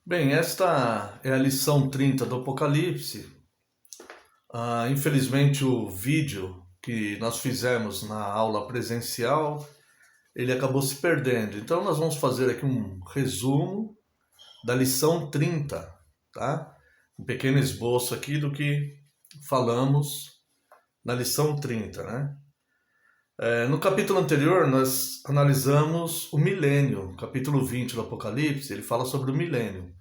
Bem, esta é a lição 30 do Apocalipse. Infelizmente, o vídeo que nós fizemos na aula presencial, ele acabou se perdendo. Então, nós vamos fazer aqui um resumo da lição 30, tá? Um pequeno esboço aqui do que falamos na lição 30, né? No capítulo anterior, nós analisamos o milênio. Capítulo 20 do Apocalipse, ele fala sobre o milênio.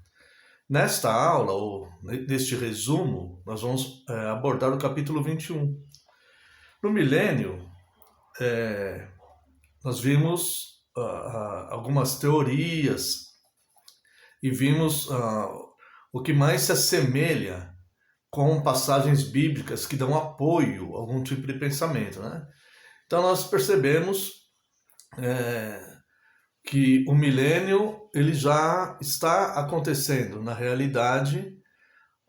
Nesta aula, ou neste resumo, nós vamos abordar o capítulo 21. No milênio, nós vimos algumas teorias e vimos o que mais se assemelha com passagens bíblicas que dão apoio a algum tipo de pensamento, né? Então nós percebemos que o milênio ele já está acontecendo. Na realidade,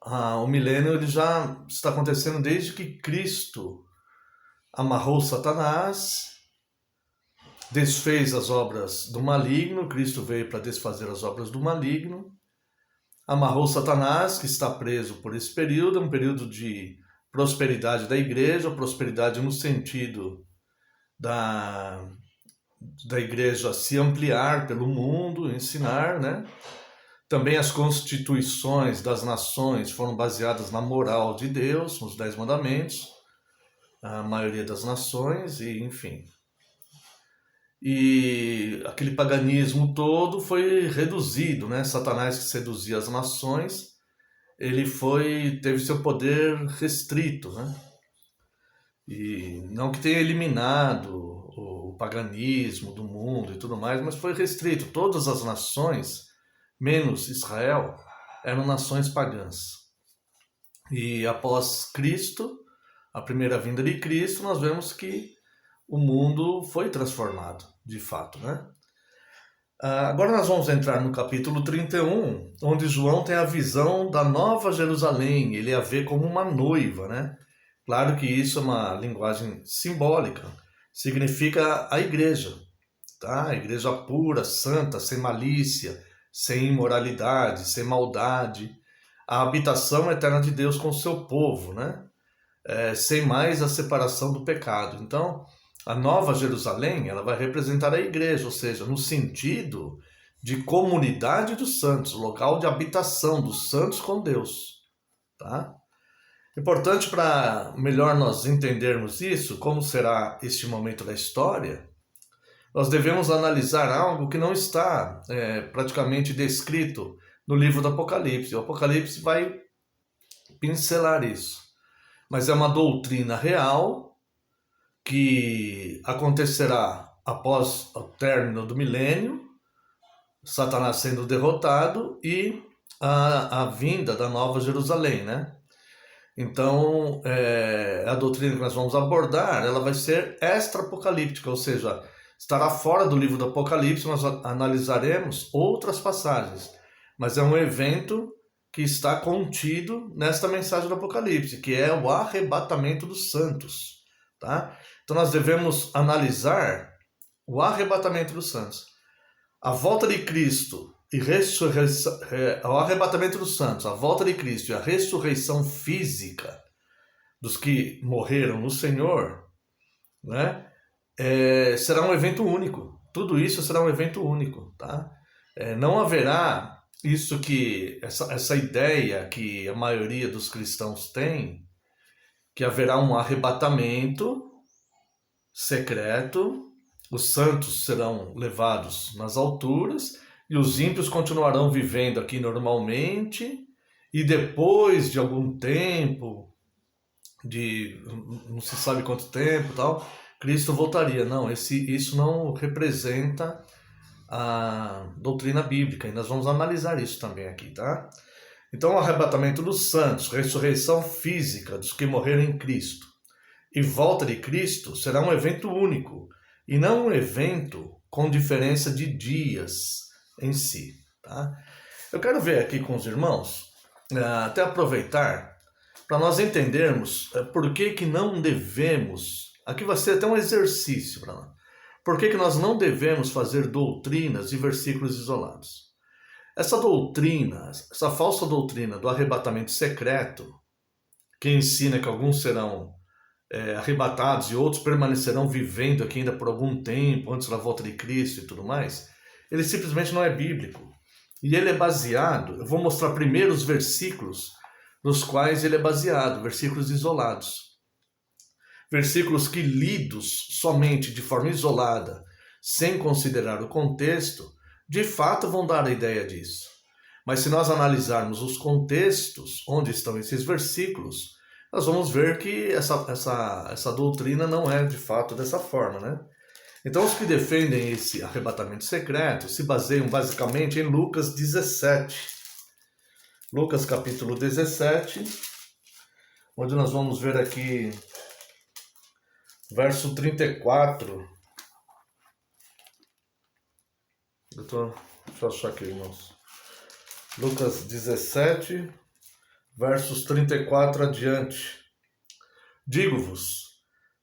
o milênio ele já está acontecendo desde que Cristo amarrou Satanás, desfez as obras do maligno. Cristo veio para desfazer as obras do maligno, amarrou Satanás, que está preso por esse período, um período de prosperidade da igreja, prosperidade no sentido da igreja se ampliar pelo mundo, ensinar, né? Também as constituições das nações foram baseadas na moral de Deus, nos 10 mandamentos, a maioria das nações, e enfim. E aquele paganismo todo foi reduzido, né? Satanás, que seduzia as nações, ele teve seu poder restrito, né? E não que tenha eliminado o paganismo do mundo e tudo mais, mas foi restrito. Todas as nações, menos Israel, eram nações pagãs. E após Cristo, a primeira vinda de Cristo, nós vemos que o mundo foi transformado, de fato, né? Agora nós vamos entrar no capítulo 31, onde João tem a visão da Nova Jerusalém. Ele a vê como uma noiva, né? Claro que isso é uma linguagem simbólica, significa a igreja, tá? A igreja pura, santa, sem malícia, sem imoralidade, sem maldade, a habitação eterna de Deus com o seu povo, né? Sem mais a separação do pecado. Então, a Nova Jerusalém, ela vai representar a igreja, ou seja, no sentido de comunidade dos santos, local de habitação dos santos com Deus, tá? Importante para melhor nós entendermos isso, como será este momento da história, nós devemos analisar algo que não está praticamente descrito no livro do Apocalipse. O Apocalipse vai pincelar isso, mas é uma doutrina real que acontecerá após o término do milênio, Satanás sendo derrotado e a vinda da Nova Jerusalém, né? Então, a doutrina que nós vamos abordar, ela vai ser extra-apocalíptica, ou seja, estará fora do livro do Apocalipse. Nós analisaremos outras passagens, mas é um evento que está contido nesta mensagem do Apocalipse, que é o arrebatamento dos santos, tá? Então nós devemos analisar o arrebatamento dos santos, a volta de Cristo e o arrebatamento dos santos, a volta de Cristo e a ressurreição física dos que morreram no Senhor, né? Será um evento único. Tudo isso será um evento único, tá? Não haverá isso que essa ideia que a maioria dos cristãos tem, que haverá um arrebatamento secreto, os santos serão levados nas alturas e os ímpios continuarão vivendo aqui normalmente, e depois de algum tempo, de não se sabe quanto tempo, tal, Cristo voltaria. Não, isso não representa a doutrina bíblica, e nós vamos analisar isso também aqui, tá? Então, o arrebatamento dos santos, ressurreição física dos que morreram em Cristo e volta de Cristo será um evento único, e não um evento com diferença de dias em si, tá? Eu quero ver aqui com os irmãos, até aproveitar, para nós entendermos por que não devemos, aqui vai ser até um exercício para nós, por que nós não devemos fazer doutrinas de versículos isolados. Essa doutrina, essa falsa doutrina do arrebatamento secreto, que ensina que alguns serão arrebatados e outros permanecerão vivendo aqui ainda por algum tempo, antes da volta de Cristo e tudo mais, ele simplesmente não é bíblico. E ele é baseado, eu vou mostrar primeiro os versículos nos quais ele é baseado, versículos isolados. Versículos que lidos somente de forma isolada, sem considerar o contexto, de fato vão dar a ideia disso. Mas se nós analisarmos os contextos onde estão esses versículos, nós vamos ver que essa doutrina não é de fato dessa forma, né? Então os que defendem esse arrebatamento secreto se baseiam basicamente em Lucas 17. Lucas capítulo 17, onde nós vamos ver aqui verso 34. Deixa eu achar aqui, irmãos. Lucas 17, versos 34 adiante. Digo-vos,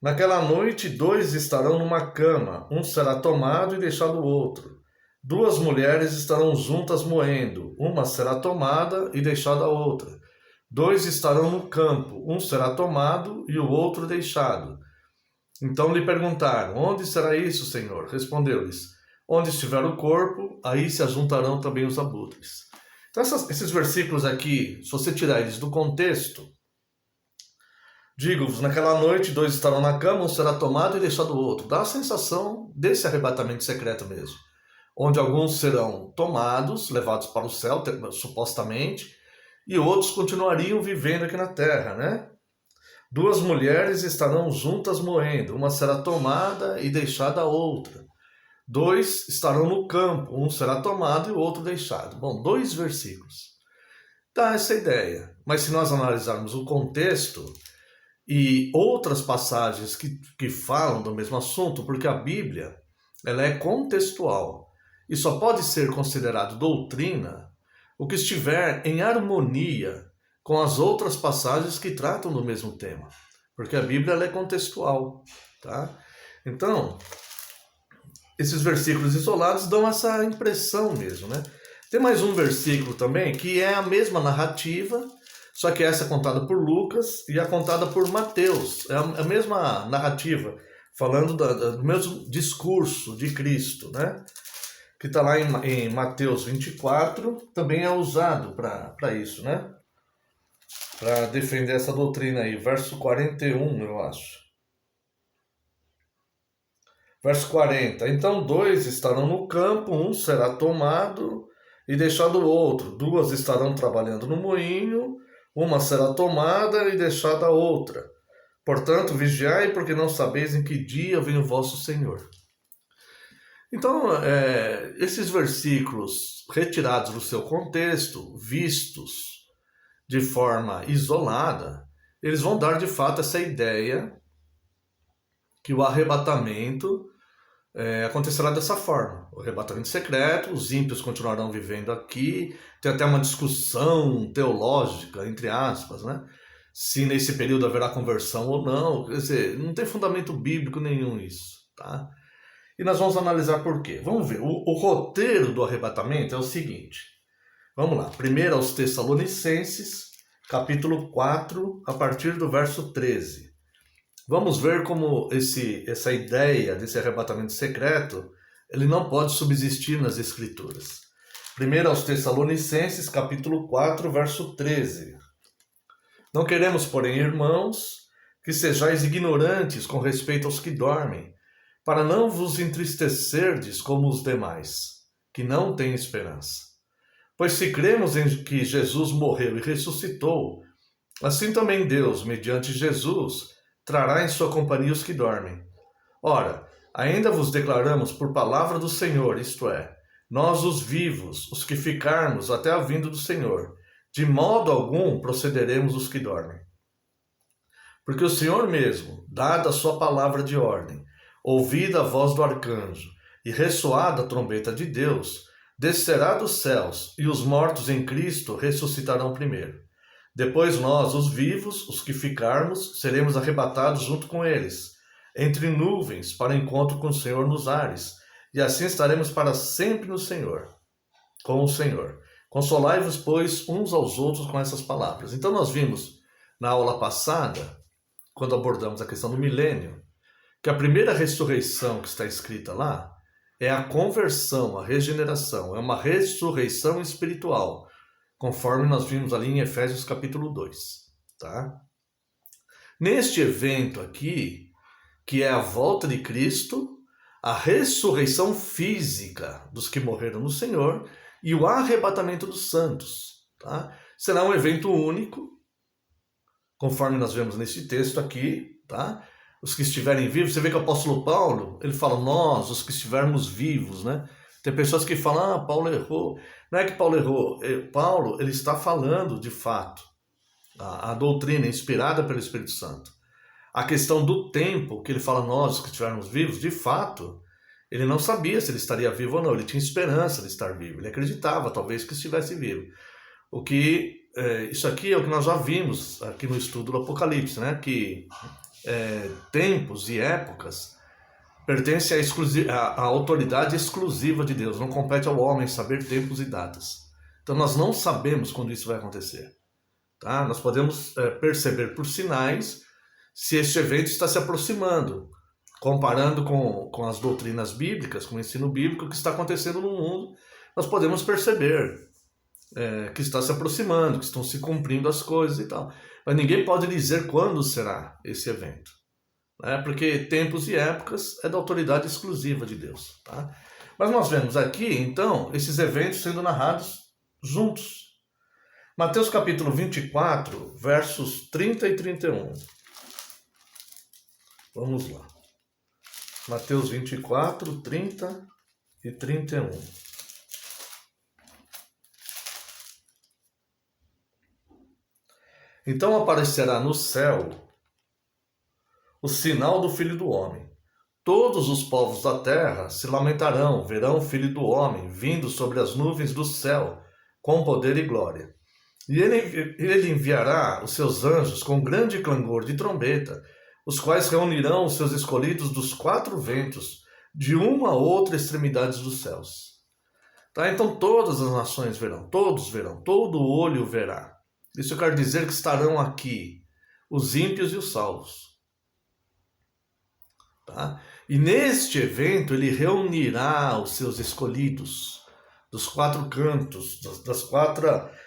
naquela noite 2 estarão numa cama, um será tomado e deixado o outro. 2 mulheres estarão juntas moendo, uma será tomada e deixada a outra. 2 estarão no campo, um será tomado e o outro deixado. Então lhe perguntaram, onde será isso, Senhor? Respondeu-lhes, onde estiver o corpo, aí se ajuntarão também os abutres. Então esses versículos aqui, se você tirar eles do contexto, digo-vos, naquela noite 2 estarão na cama, um será tomado e deixado o outro. Dá a sensação desse arrebatamento secreto mesmo, onde alguns serão tomados, levados para o céu, supostamente, e outros continuariam vivendo aqui na terra, né? 2 mulheres estarão juntas moendo, uma será tomada e deixada a outra. 2 estarão no campo, um será tomado e o outro deixado. Bom, 2 versículos. Dá essa ideia. Mas se nós analisarmos o contexto e outras passagens que falam do mesmo assunto, porque a Bíblia ela é contextual e só pode ser considerado doutrina o que estiver em harmonia com as outras passagens que tratam do mesmo tema. Porque a Bíblia ela é contextual. Tá? Então, esses versículos isolados dão essa impressão mesmo, né? Tem mais um versículo também que é a mesma narrativa, só que essa é contada por Lucas e a contada por Mateus. É a mesma narrativa, falando do mesmo discurso de Cristo, né? Que está lá em Mateus 24, também é usado para isso, né? Para defender essa doutrina aí. Verso 41, eu acho. Verso 40. Então 2 estarão no campo, um será tomado e deixado o outro. 2 estarão trabalhando no moinho, uma será tomada e deixada a outra. Portanto, vigiai, porque não sabeis em que dia vem o vosso Senhor. Então, esses versículos retirados do seu contexto, vistos de forma isolada, eles vão dar de fato essa ideia que o arrebatamento acontecerá dessa forma. O arrebatamento secreto, os ímpios continuarão vivendo aqui, tem até uma discussão teológica, entre aspas, né? Se nesse período haverá conversão ou não, quer dizer, não tem fundamento bíblico nenhum isso, tá? E nós vamos analisar por quê. Vamos ver, o roteiro do arrebatamento é o seguinte. Vamos lá, primeiro aos Tessalonicenses, capítulo 4, a partir do verso 13. Vamos ver como essa ideia desse arrebatamento secreto, ele não pode subsistir nas Escrituras. Primeiro aos Tessalonicenses, capítulo 4, verso 13. Não queremos, porém, irmãos, que sejais ignorantes com respeito aos que dormem, para não vos entristecerdes como os demais, que não têm esperança. Pois se cremos em que Jesus morreu e ressuscitou, assim também Deus, mediante Jesus, trará em sua companhia os que dormem. Ora, ainda vos declaramos por palavra do Senhor, isto é, nós os vivos, os que ficarmos até a vinda do Senhor, de modo algum procederemos os que dormem. Porque o Senhor mesmo, dada a sua palavra de ordem, ouvida a voz do arcanjo e ressoada a trombeta de Deus, descerá dos céus, e os mortos em Cristo ressuscitarão primeiro. Depois nós, os vivos, os que ficarmos, seremos arrebatados junto com eles, entre nuvens, para encontro com o Senhor nos ares, e assim estaremos para sempre no Senhor, com o Senhor. Consolai-vos, pois, uns aos outros com essas palavras. Então nós vimos na aula passada, quando abordamos a questão do milênio, que a primeira ressurreição que está escrita lá é a conversão, a regeneração, é uma ressurreição espiritual, conforme nós vimos ali em Efésios capítulo 2, tá? Neste evento aqui, que é a volta de Cristo, a ressurreição física dos que morreram no Senhor e o arrebatamento dos santos, tá? Será um evento único, conforme nós vemos nesse texto aqui, tá? Os que estiverem vivos, você vê que o apóstolo Paulo, ele fala, nós, os que estivermos vivos, né? Tem pessoas que falam, Paulo errou. Não é que Paulo errou, Paulo, ele está falando, de fato, a doutrina inspirada pelo Espírito Santo. A questão do tempo, que ele fala, nós, os que estivermos vivos, de fato, ele não sabia se ele estaria vivo ou não, ele tinha esperança de estar vivo, ele acreditava, talvez, que estivesse vivo. Isso aqui é o que nós já vimos aqui no estudo do Apocalipse, né? Que tempos e épocas pertencem à autoridade exclusiva de Deus, não compete ao homem saber tempos e datas. Então nós não sabemos quando isso vai acontecer. Tá? Nós podemos perceber por sinais se este evento está se aproximando, comparando com as doutrinas bíblicas, com o ensino bíblico, o que está acontecendo no mundo, nós podemos perceber que está se aproximando, que estão se cumprindo as coisas e tal. Mas ninguém pode dizer quando será esse evento, né? Porque tempos e épocas é da autoridade exclusiva de Deus. Tá? Mas nós vemos aqui, então, esses eventos sendo narrados juntos. Mateus capítulo 24, versos 30 e 31. Vamos lá. Mateus 24, 30 e 31. Então aparecerá no céu o sinal do Filho do Homem. Todos os povos da terra se lamentarão, verão o Filho do Homem vindo sobre as nuvens do céu, com poder e glória. E ele enviará os seus anjos com grande clangor de trombeta, os quais reunirão os seus escolhidos dos quatro ventos, de uma a outra extremidade dos céus. Tá? Então todas as nações verão, todos verão, todo olho verá. Isso quer dizer que estarão aqui os ímpios e os salvos. Tá? E neste evento ele reunirá os seus escolhidos dos quatro cantos,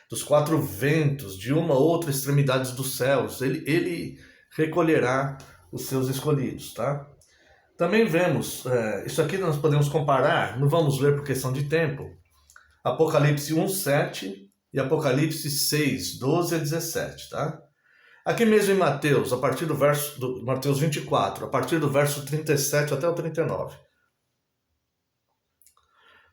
dos quatro ventos, de uma a outra extremidade dos céus. Ele recolherá os seus escolhidos. Tá? Também vemos, isso aqui nós podemos comparar, não vamos ler por questão de tempo, Apocalipse 1:7 e Apocalipse 6:12 a 17, tá? Aqui mesmo em Mateus, a partir do Mateus 24, a partir do verso 37 até o 39.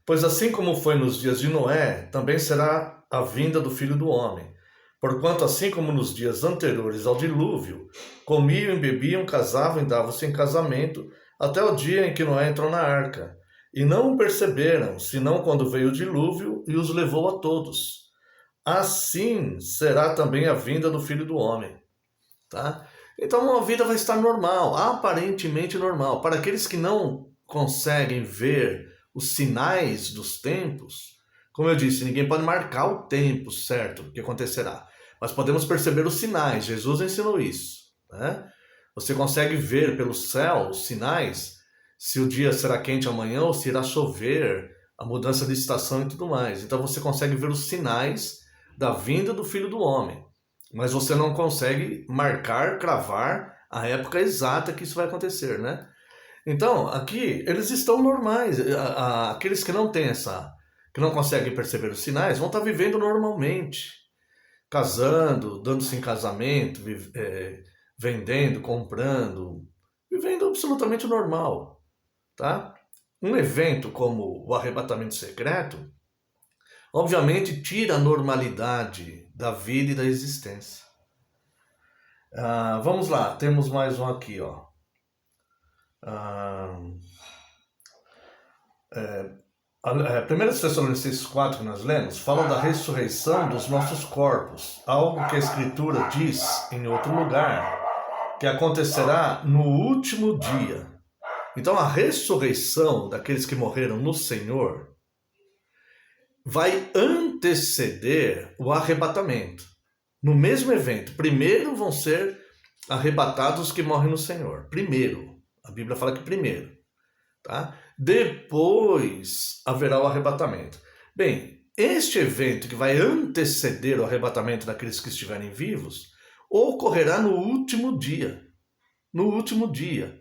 Pois assim como foi nos dias de Noé, também será a vinda do Filho do Homem. Porquanto assim como nos dias anteriores ao dilúvio, comiam e bebiam, casavam e davam-se em casamento, até o dia em que Noé entrou na arca. E não o perceberam, senão quando veio o dilúvio e os levou a todos. Assim será também a vinda do Filho do Homem. Tá? Então a vida vai estar normal, aparentemente normal. Para aqueles que não conseguem ver os sinais dos tempos, como eu disse, ninguém pode marcar o tempo certo que acontecerá. Mas podemos perceber os sinais, Jesus ensinou isso. Né? Você consegue ver pelo céu os sinais, se o dia será quente amanhã ou se irá chover, a mudança de estação e tudo mais. Então você consegue ver os sinais da vinda do Filho do Homem, mas você não consegue marcar, cravar a época exata que isso vai acontecer, né? Então, aqui, eles estão normais. Aqueles que não têm que não conseguem perceber os sinais, vão estar vivendo normalmente, casando, dando-se em casamento, vendendo, comprando, vivendo absolutamente normal, tá? Um evento como o arrebatamento secreto, obviamente, tira a normalidade da vida e da existência. Vamos lá, temos mais um aqui. 1 Tessalonicenses 4, que nós lemos, fala da ressurreição dos nossos corpos, algo que a Escritura diz em outro lugar, que acontecerá no último dia. Então, a ressurreição daqueles que morreram no Senhor vai anteceder o arrebatamento. No mesmo evento, primeiro vão ser arrebatados os que morrem no Senhor. Primeiro. A Bíblia fala que primeiro. Tá? Depois haverá o arrebatamento. Bem, este evento que vai anteceder o arrebatamento daqueles que estiverem vivos ocorrerá no último dia. No último dia.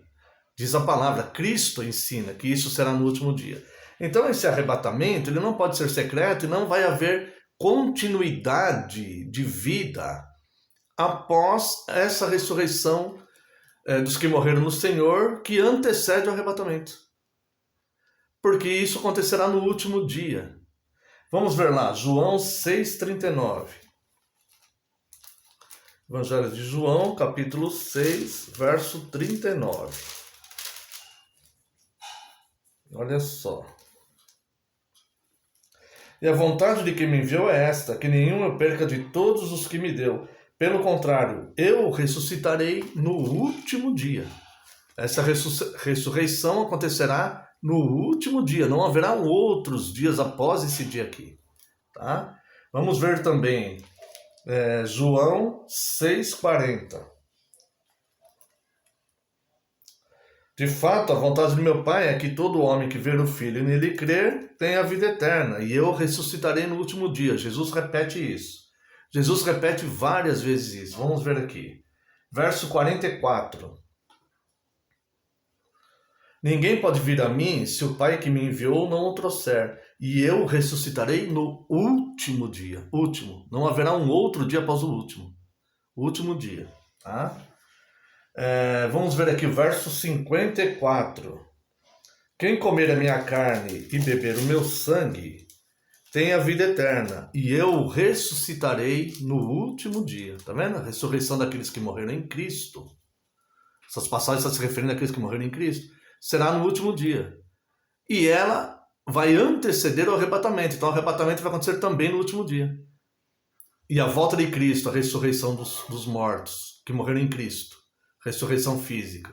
Diz a palavra, Cristo ensina que isso será no último dia. Então esse arrebatamento ele não pode ser secreto e não vai haver continuidade de vida após essa ressurreição dos que morreram no Senhor, que antecede o arrebatamento. Porque isso acontecerá no último dia. Vamos ver lá, João 6,39. Evangelho de João, capítulo 6, verso 39. Olha só. E a vontade de quem me enviou é esta, que nenhum eu perca de todos os que me deu. Pelo contrário, eu ressuscitarei no último dia. Essa ressurreição acontecerá no último dia. Não haverá outros dias após esse dia aqui. Tá? Vamos ver também João 6,40. De fato, a vontade do meu Pai é que todo homem que ver o Filho e nele crer tenha a vida eterna, e eu ressuscitarei no último dia. Jesus repete isso. Jesus repete várias vezes isso. Vamos ver aqui. Verso 44. Ninguém pode vir a mim se o Pai que me enviou não o trouxer, e eu ressuscitarei no último dia. Último. Não haverá um outro dia após o último. Último dia. Tá? Vamos ver aqui o verso 54. Quem comer a minha carne e beber o meu sangue tem a vida eterna, e eu ressuscitarei no último dia. Tá vendo? A ressurreição daqueles que morreram em Cristo. Essas passagens estão se referindo àqueles que morreram em Cristo. Será no último dia. E ela vai anteceder o arrebatamento. Então o arrebatamento vai acontecer também no último dia. E a volta de Cristo, a ressurreição dos mortos que morreram em Cristo. Ressurreição física.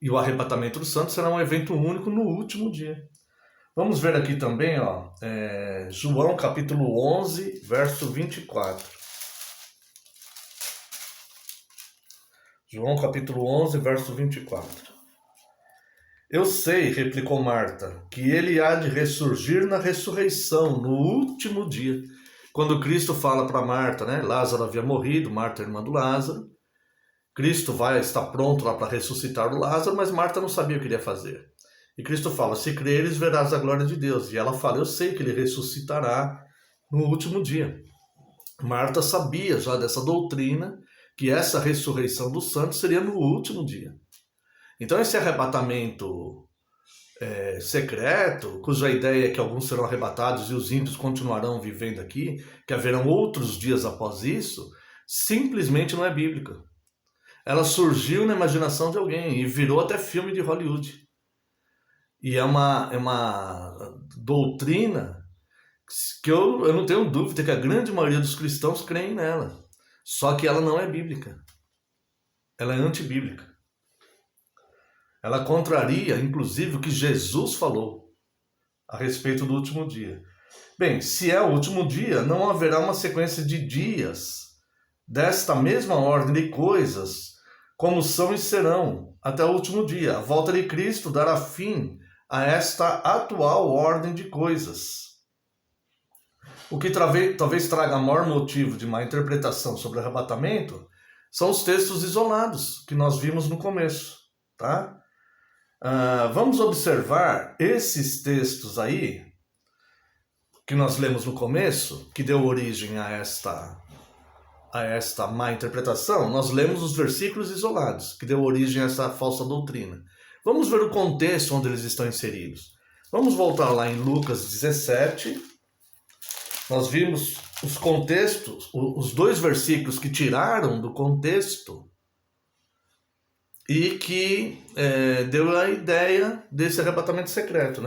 E o arrebatamento dos santos será um evento único no último dia. Vamos ver aqui também, João capítulo 11, verso 24. João capítulo 11, verso 24. Eu sei, replicou Marta, que ele há de ressurgir na ressurreição, no último dia. Quando Cristo fala para Marta, Lázaro havia morrido, Marta, irmã do Lázaro. Cristo vai estar pronto lá para ressuscitar o Lázaro, mas Marta não sabia o que ele ia fazer. E Cristo fala, se creres, verás a glória de Deus. E ela fala, eu sei que ele ressuscitará no último dia. Marta sabia já dessa doutrina, que essa ressurreição dos santos seria no último dia. Então esse arrebatamento secreto, cuja ideia é que alguns serão arrebatados e os ímpios continuarão vivendo aqui, que haverão outros dias após isso, simplesmente não é bíblica. Ela surgiu na imaginação de alguém e virou até filme de Hollywood. E é uma doutrina que eu não tenho dúvida que a grande maioria dos cristãos creem nela. Só que ela não é bíblica. Ela é antibíblica. Ela contraria, inclusive, o que Jesus falou a respeito do último dia. Bem, se é o último dia, não haverá uma sequência de dias desta mesma ordem de coisas, como são e serão, até o último dia. A volta de Cristo dará fim a esta atual ordem de coisas. O que talvez traga maior motivo de má interpretação sobre o arrebatamento são os textos isolados que nós vimos no começo, tá? Vamos observar esses textos aí que nós lemos no começo, que deu origem a esta má interpretação. Nós lemos os versículos isolados, que deu origem a essa falsa doutrina. Vamos ver o contexto onde eles estão inseridos. Vamos voltar lá em Lucas 17. Nós vimos os contextos, os dois versículos que tiraram do contexto e que deu a ideia desse arrebatamento secreto,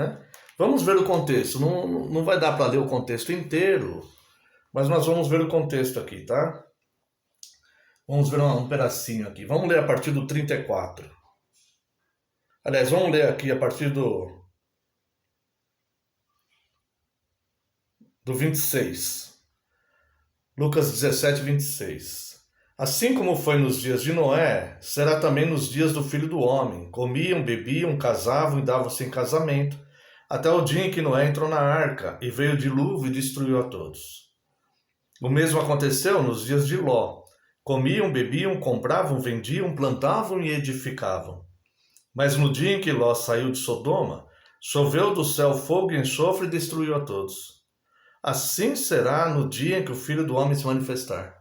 Vamos ver o contexto. Não vai dar para ler o contexto inteiro, mas nós vamos ver o contexto aqui, tá? Vamos ver um pedacinho aqui. Vamos ler a partir do 34. Aliás, vamos ler aqui a partir do do 26. Lucas 17, 26. Assim como foi nos dias de Noé, será também nos dias do Filho do Homem. Comiam, bebiam, casavam e davam-se em casamento, até o dia em que Noé entrou na arca, e veio o dilúvio e destruiu a todos. O mesmo aconteceu nos dias de Ló. Comiam, bebiam, compravam, vendiam, plantavam e edificavam. Mas no dia em que Ló saiu de Sodoma, choveu do céu fogo e enxofre e destruiu a todos. Assim será no dia em que o Filho do Homem se manifestar.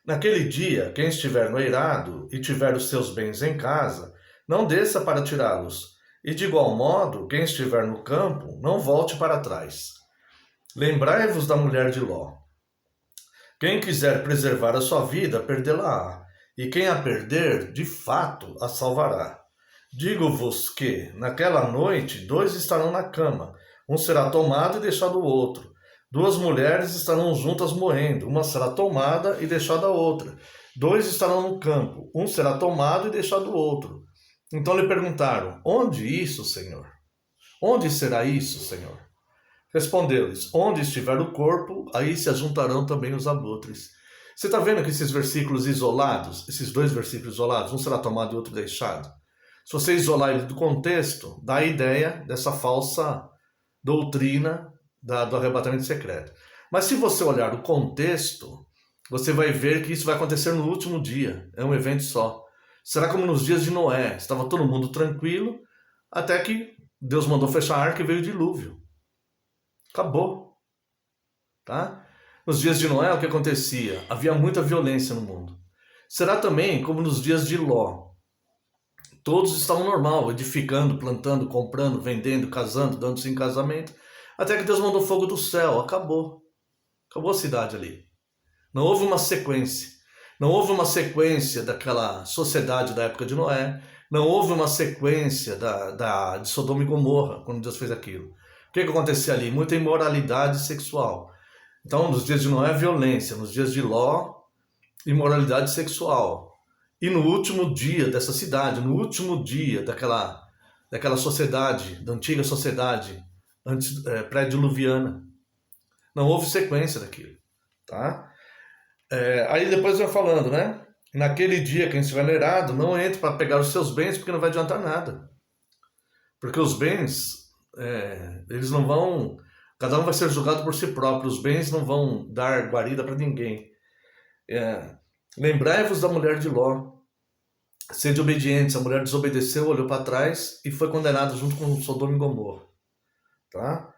Naquele dia, quem estiver no eirado e tiver os seus bens em casa, não desça para tirá-los, e de igual modo, quem estiver no campo, não volte para trás. Lembrai-vos da mulher de Ló. Quem quiser preservar a sua vida, perdê-la-á, e quem a perder, de fato, a salvará. Digo-vos que, naquela noite, 2 estarão na cama, um será tomado e deixado o outro. 2 mulheres estarão juntas moendo, uma será tomada e deixada a outra. 2 estarão no campo, um será tomado e deixado o outro. Então lhe perguntaram: onde isso, Senhor? Onde será isso, Senhor? Respondeu-lhes: onde estiver o corpo, aí se ajuntarão também os abutres. Você está vendo que esses versículos isolados, esses 2 versículos isolados, um será tomado e outro deixado? Se você isolar ele do contexto, dá a ideia dessa falsa doutrina do arrebatamento secreto. Mas se você olhar o contexto, você vai ver que isso vai acontecer no último dia. É um evento só. Será como nos dias de Noé. Estava todo mundo tranquilo, até que Deus mandou fechar a arca e veio o dilúvio. Acabou. Tá? Nos dias de Noé, o que acontecia? Havia muita violência no mundo. Será também como nos dias de Ló. Todos estavam normal, edificando, plantando, comprando, vendendo, casando, dando-se em casamento, até que Deus mandou fogo do céu. Acabou. Acabou a cidade ali. Não houve uma sequência. Não houve uma sequência daquela sociedade da época de Noé. Não houve uma sequência de Sodoma e Gomorra, quando Deus fez aquilo. O que acontecia ali? Muita imoralidade sexual. Então, nos dias de Noé, violência. Nos dias de Ló, imoralidade sexual. E no último dia dessa cidade, no último dia daquela sociedade, da antiga sociedade pré-diluviana, não houve sequência daquilo. Tá? Aí depois vai falando, né? Naquele dia, quem estiver no eirado, não entre para pegar os seus bens, porque não vai adiantar nada. Porque os bens, eles não vão... Cada um vai ser julgado por si próprio. Os bens não vão dar guarida para ninguém. Lembrai-vos da mulher de Ló. Sede obedientes. A mulher desobedeceu, olhou para trás e foi condenada junto com Sodoma e Gomorra. Tá?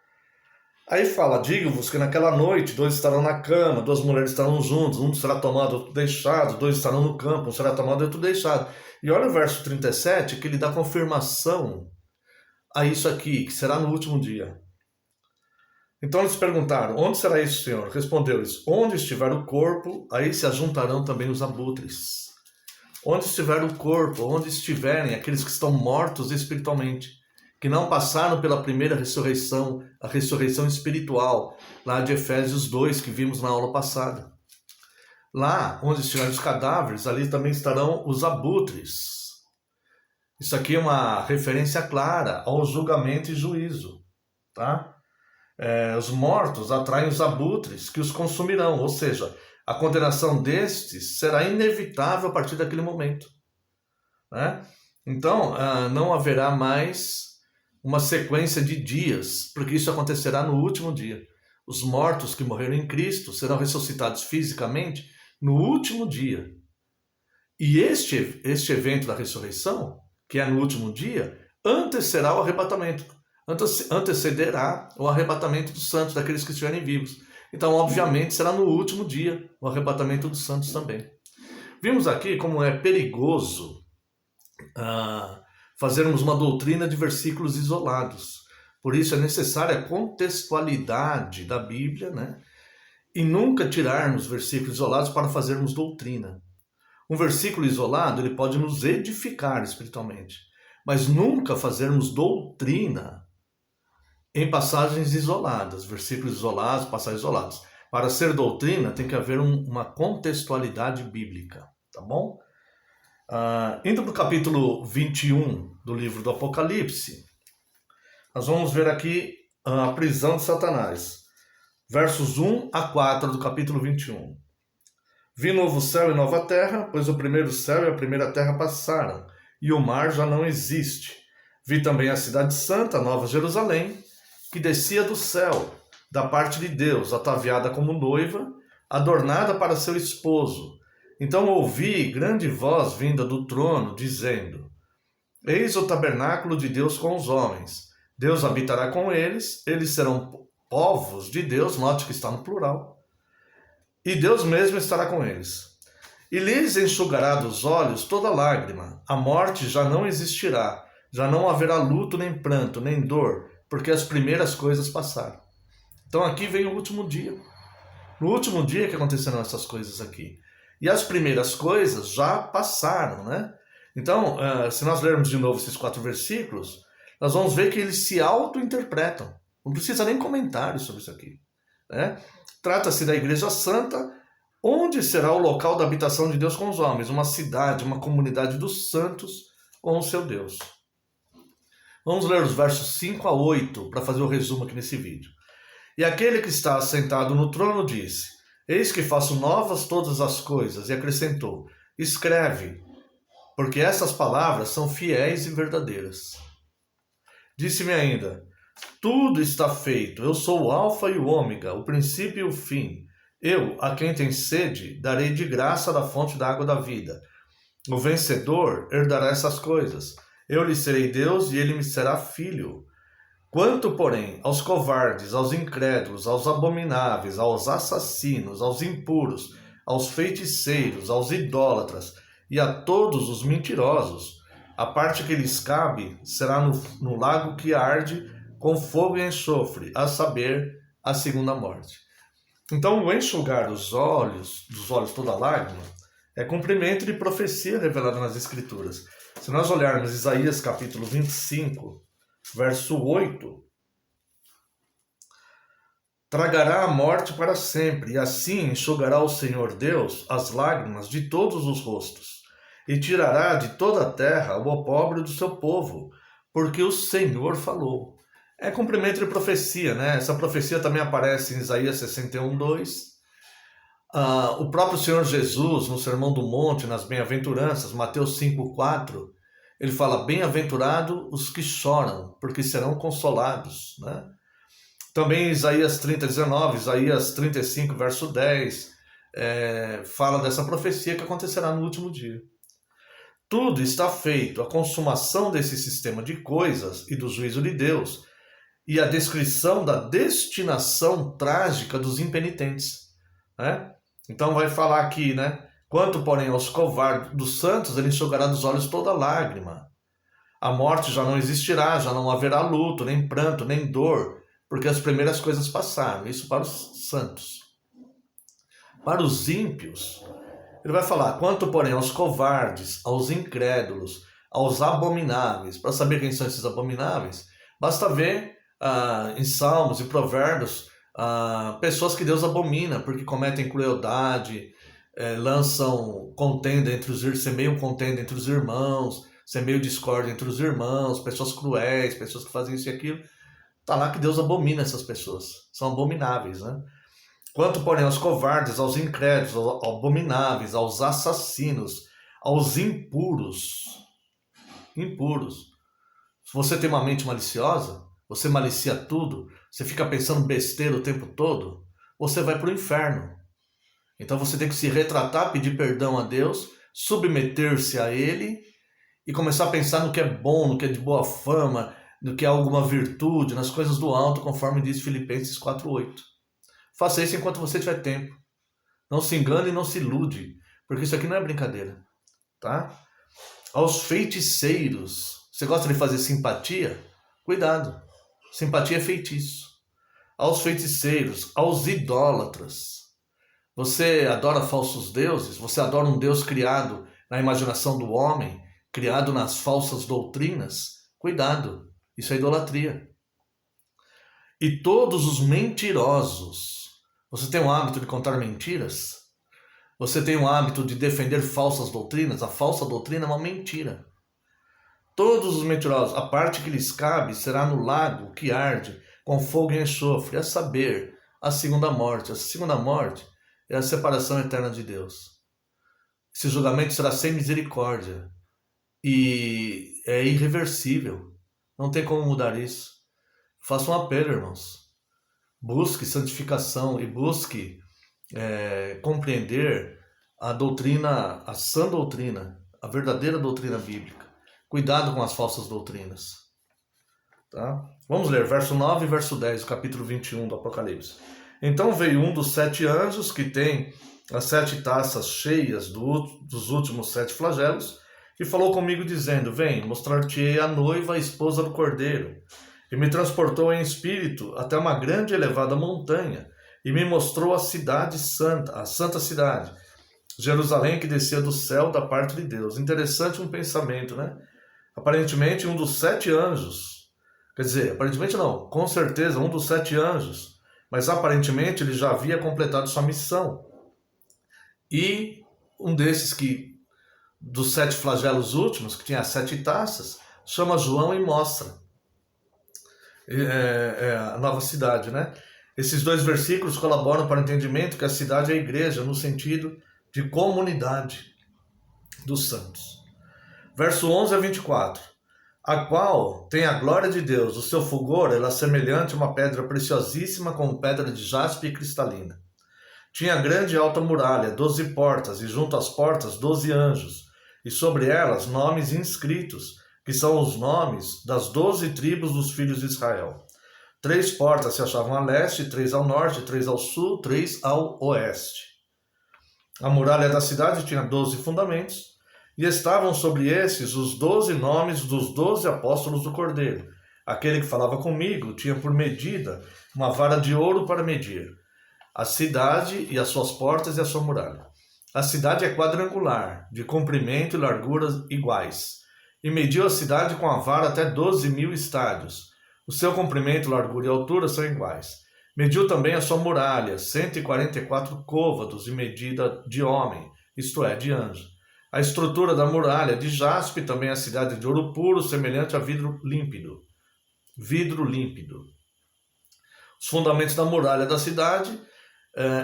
Aí fala: digo-vos que naquela noite 2 estarão na cama, 2 mulheres estarão juntos, um será tomado, outro deixado, 2 estarão no campo, um será tomado e outro deixado. E olha o verso 37, que ele dá confirmação a isso aqui, que será no último dia. Então eles perguntaram: onde será isso, Senhor? Respondeu-lhes: onde estiver o corpo, aí se ajuntarão também os abutres. Onde estiver o corpo, onde estiverem aqueles que estão mortos espiritualmente, que não passaram pela primeira ressurreição, a ressurreição espiritual, lá de Efésios 2, que vimos na aula passada. Lá, onde estiverem os cadáveres, ali também estarão os abutres. Isso aqui é uma referência clara ao julgamento e juízo. Tá? Os mortos atraem os abutres, que os consumirão, ou seja, a condenação destes será inevitável a partir daquele momento. Né? Então, não haverá mais uma sequência de dias, porque isso acontecerá no último dia. Os mortos que morreram em Cristo serão ressuscitados fisicamente no último dia. E este evento da ressurreição, que é no último dia, antecederá o arrebatamento. Antecederá o arrebatamento dos santos, daqueles que estiverem vivos. Então, obviamente, será no último dia o arrebatamento dos santos também. Vimos aqui como é perigoso fazermos uma doutrina de versículos isolados. Por isso é necessária a contextualidade da Bíblia, né? E nunca tirarmos versículos isolados para fazermos doutrina. Um versículo isolado, ele pode nos edificar espiritualmente, mas nunca fazermos doutrina em passagens isoladas, versículos isolados, passagens isoladas. Para ser doutrina, tem que haver uma contextualidade bíblica, tá bom? Indo para o capítulo 21 do livro do Apocalipse, nós vamos ver aqui a prisão de Satanás. versos 1 a 4 do capítulo 21. Vi novo céu e nova terra, pois o primeiro céu e a primeira terra passaram, e o mar já não existe. Vi também a cidade santa, Nova Jerusalém, que descia do céu, da parte de Deus, ataviada como noiva, adornada para seu esposo. Então ouvi grande voz vinda do trono, dizendo: Eis o tabernáculo de Deus com os homens. Deus habitará com eles, eles serão povos de Deus, note que está no plural, e Deus mesmo estará com eles. E lhes enxugará dos olhos toda lágrima, a morte já não existirá, já não haverá luto, nem pranto, nem dor, porque as primeiras coisas passaram. Então aqui vem o último dia. No último dia que aconteceram essas coisas aqui. E as primeiras coisas já passaram, né? Então, se nós lermos de novo esses 4 versículos, nós vamos ver que eles se auto-interpretam. Não precisa nem comentário sobre isso aqui, né? Trata-se da Igreja Santa, onde será o local da habitação de Deus com os homens, uma cidade, uma comunidade dos santos com o seu Deus. Vamos ler os versos 5 a 8 para fazer o resumo aqui nesse vídeo. E aquele que está assentado no trono disse: Eis que faço novas todas as coisas, e acrescentou: Escreve, porque essas palavras são fiéis e verdadeiras. Disse-me ainda: Tudo está feito, eu sou o alfa e o ômega, o princípio e o fim. Eu, a quem tem sede, darei de graça da fonte da água da vida. O vencedor herdará essas coisas. Eu lhe serei Deus e ele me será filho. Quanto, porém, aos covardes, aos incrédulos, aos abomináveis, aos assassinos, aos impuros, aos feiticeiros, aos idólatras e a todos os mentirosos, a parte que lhes cabe será no lago que arde com fogo e enxofre, a saber, a segunda morte. Então, o enxugar dos olhos toda lágrima, é cumprimento de profecia revelada nas Escrituras. Se nós olharmos Isaías capítulo 25, verso 8, tragará a morte para sempre, e assim enxugará o Senhor Deus as lágrimas de todos os rostos, e tirará de toda a terra o opróbrio do seu povo, porque o Senhor falou. É cumprimento de profecia, né? Essa profecia também aparece em Isaías 61, 2. O próprio Senhor Jesus, no Sermão do Monte, nas Bem-aventuranças, Mateus 5, 4, ele fala: Bem-aventurado os que choram, porque serão consolados, né? Também Isaías 30, 19, Isaías 35, verso 10, fala dessa profecia que acontecerá no último dia. Tudo está feito, a consumação desse sistema de coisas e do juízo de Deus, e a descrição da destinação trágica dos impenitentes, né? Então vai falar aqui, né? Quanto, porém, aos covardes dos santos, ele enxugará dos olhos toda lágrima. A morte já não existirá, já não haverá luto, nem pranto, nem dor, porque as primeiras coisas passaram. Isso para os santos. Para os ímpios, ele vai falar: quanto, porém, aos covardes, aos incrédulos, aos abomináveis. Para saber quem são esses abomináveis, basta ver em Salmos e Provérbios pessoas que Deus abomina, porque cometem crueldade, lançam contenda entre os semeiam contenda entre os irmãos, semeiam discórdia entre os irmãos, pessoas cruéis, pessoas que fazem isso e aquilo. Está lá que Deus abomina essas pessoas, são abomináveis, né? Quanto, porém, aos covardes, aos incrédulos, aos abomináveis, aos assassinos, aos impuros. Se você tem uma mente maliciosa, você malicia tudo, você fica pensando besteira o tempo todo, você vai para o inferno. Então você tem que se retratar, pedir perdão a Deus, submeter-se a Ele e começar a pensar no que é bom, no que é de boa fama, no que é alguma virtude, nas coisas do alto, conforme diz Filipenses 4:8. Faça isso enquanto você tiver tempo. Não se engane e não se ilude, porque isso aqui não é brincadeira, tá? Aos feiticeiros, você gosta de fazer simpatia? Cuidado, simpatia é feitiço. Aos feiticeiros, aos idólatras. Você adora falsos deuses? Você adora um Deus criado na imaginação do homem, criado nas falsas doutrinas? Cuidado, isso é idolatria. E todos os mentirosos. Você tem o hábito de contar mentiras? Você tem o hábito de defender falsas doutrinas? A falsa doutrina é uma mentira. Todos os mentirosos, a parte que lhes cabe será no lago que arde com fogo e enxofre, a saber, a segunda morte. A segunda morte é a separação eterna de Deus. Esse julgamento será sem misericórdia e é irreversível. Não tem como mudar isso. Faça um apelo, irmãos. Busque santificação e busque compreender a doutrina, a sã doutrina, a verdadeira doutrina bíblica. Cuidado com as falsas doutrinas. Tá? Vamos ler verso 9 e verso 10, capítulo 21 do Apocalipse. Então veio um dos 7 anjos que tem as 7 taças cheias dos últimos 7 flagelos e falou comigo dizendo: Vem, mostrar-te-ei a noiva, a esposa do Cordeiro. E me transportou em espírito até uma grande e elevada montanha e me mostrou a cidade santa, a santa cidade, Jerusalém, que descia do céu da parte de Deus. Interessante um pensamento, né? Aparentemente um dos 7 anjos, quer dizer, aparentemente não, com certeza um dos 7 anjos, mas aparentemente ele já havia completado sua missão. E um desses dos 7 flagelos últimos, que tinha as 7 taças, chama João e mostra a nova cidade, né? Esses 2 versículos colaboram para o entendimento que a cidade é a igreja, no sentido de comunidade dos santos. Verso 11 a 24. A qual tem a glória de Deus, o seu fulgor, ela é semelhante a uma pedra preciosíssima, como pedra de jaspe e cristalina. Tinha grande e alta muralha, 12 portas, e junto às portas 12 anjos, e sobre elas nomes inscritos, que são os nomes das 12 tribos dos filhos de Israel. 3 portas se achavam a leste, 3 ao norte, 3 ao sul, 3 ao oeste. A muralha da cidade tinha 12 fundamentos, e estavam sobre esses os 12 nomes dos 12 apóstolos do Cordeiro. Aquele que falava comigo tinha por medida uma vara de ouro para medir a cidade e as suas portas e a sua muralha. A cidade é quadrangular, de comprimento e largura iguais, e mediu a cidade com a vara até 12.000 estádios. O seu comprimento, largura e altura são iguais. Mediu também a sua muralha, 144 côvados e medida de homem, isto é, de anjo. A estrutura da muralha de jaspe, também a cidade de ouro puro, semelhante a vidro límpido. Vidro límpido. Os fundamentos da muralha da cidade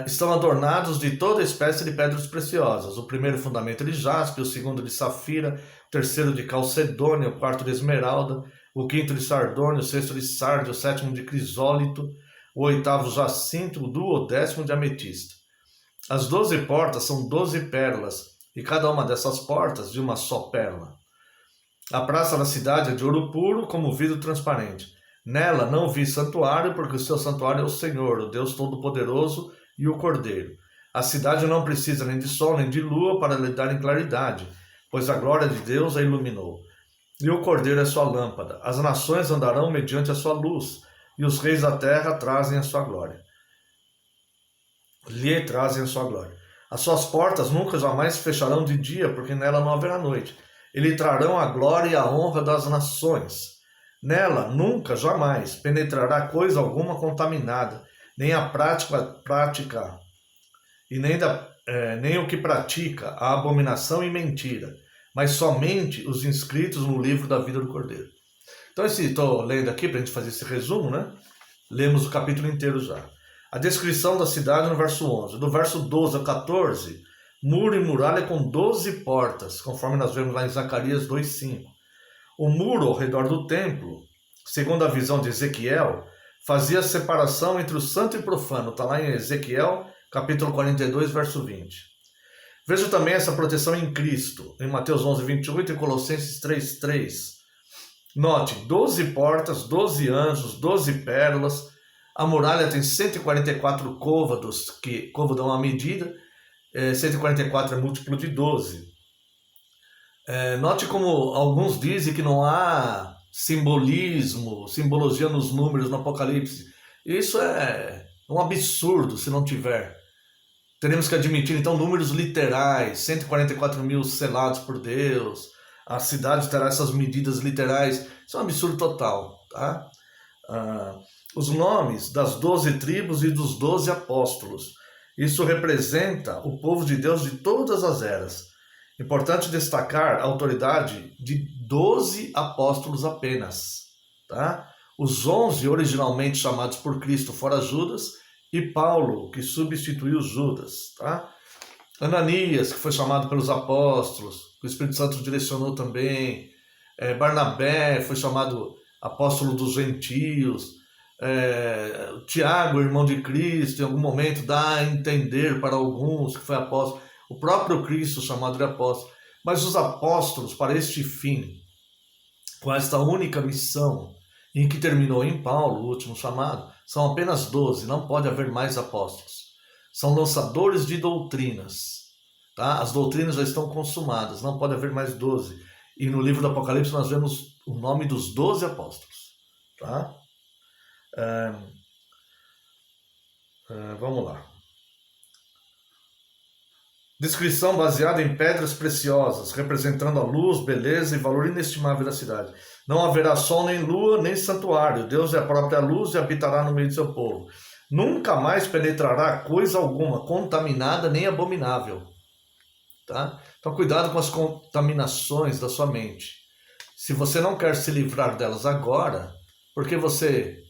estão adornados de toda espécie de pedras preciosas. O primeiro fundamento de jaspe, o segundo de safira, o terceiro de calcedônia, o quarto de esmeralda, o quinto de sardônio, o sexto de sárdio, o sétimo de crisólito, o oitavo jacinto, o duodécimo de ametista. As 12 portas são 12 pérolas, e cada uma dessas portas de uma só pérola. A praça da cidade é de ouro puro, como vidro transparente. Nela não vi santuário, porque o seu santuário é o Senhor, o Deus Todo-Poderoso, e o Cordeiro. A cidade não precisa nem de sol nem de lua para lhe dar claridade, pois a glória de Deus a iluminou. E o Cordeiro é sua lâmpada. As nações andarão mediante a sua luz, e os reis da terra trazem a sua glória. Lhe trazem a sua glória. As suas portas nunca jamais fecharão de dia, porque nela não haverá noite. E lhe trarão a glória e a honra das nações. Nela nunca jamais penetrará coisa alguma contaminada, nem a prática e nem o que pratica a abominação e mentira, mas somente os inscritos no livro da vida do Cordeiro. Então, estou lendo aqui para a gente fazer esse resumo, né? Lemos o capítulo inteiro já. A descrição da cidade no verso 11. Do verso 12 a 14, muro e muralha com 12 portas, conforme nós vemos lá em Zacarias 2:5. O muro ao redor do templo, segundo a visão de Ezequiel, fazia separação entre o santo e profano. Está lá em Ezequiel, capítulo 42, verso 20. Veja também essa proteção em Cristo, em Mateus 11:28 e Colossenses 3:3. Note, 12 portas, 12 anjos, 12 pérolas. A muralha tem 144 côvados, que côvado é uma medida, 144 é múltiplo de 12. Note como alguns dizem que não há simbologia nos números no Apocalipse. Isso é um absurdo se não tiver. Teremos que admitir, então, números literais, 144 mil selados por Deus, a cidade terá essas medidas literais. Isso é um absurdo total, tá? Os nomes das 12 tribos e dos 12 apóstolos. Isso representa o povo de Deus de todas as eras. Importante destacar a autoridade de 12 apóstolos apenas. Tá? Os 11 originalmente chamados por Cristo fora Judas e Paulo, que substituiu Judas, tá? Ananias, que foi chamado pelos apóstolos, que o Espírito Santo direcionou também. Barnabé foi chamado apóstolo dos gentios. Tiago, irmão de Cristo, em algum momento dá a entender para alguns que foi apóstolo. O próprio Cristo chamado de apóstolo. Mas os apóstolos, para este fim, com esta única missão, em que terminou em Paulo, o último chamado, são apenas 12, não pode haver mais apóstolos. São lançadores de doutrinas. Tá? As doutrinas já estão consumadas, não pode haver mais 12. E no livro do Apocalipse nós vemos o nome dos 12 apóstolos. Tá? Vamos lá. Descrição baseada em pedras preciosas, representando a luz, beleza e valor inestimável da cidade. Não haverá sol nem lua, nem santuário. Deus é a própria luz e habitará no meio do seu povo. Nunca mais penetrará coisa alguma contaminada nem abominável. Tá? Então cuidado com as contaminações da sua mente. Se você não quer se livrar delas agora, porque você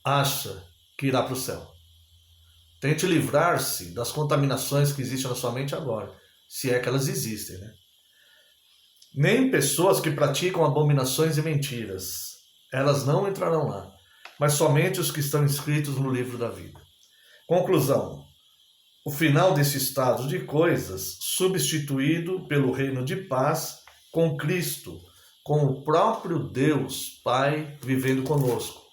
acha que irá para o céu? Tente livrar-se das contaminações que existem na sua mente agora, se é que elas existem, né? Nem pessoas que praticam abominações e mentiras, elas não entrarão lá, mas somente os que estão inscritos no livro da vida. Conclusão: o final desse estado de coisas, substituído pelo reino de paz com Cristo, com o próprio Deus Pai vivendo conosco.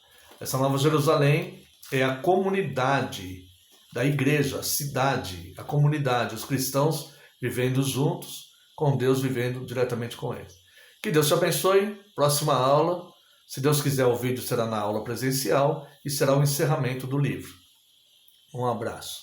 Essa Nova Jerusalém é a comunidade da igreja, a cidade, a comunidade, os cristãos vivendo juntos, com Deus vivendo diretamente com eles. Que Deus te abençoe. Próxima aula, se Deus quiser, o vídeo será na aula presencial e será o encerramento do livro. Um abraço.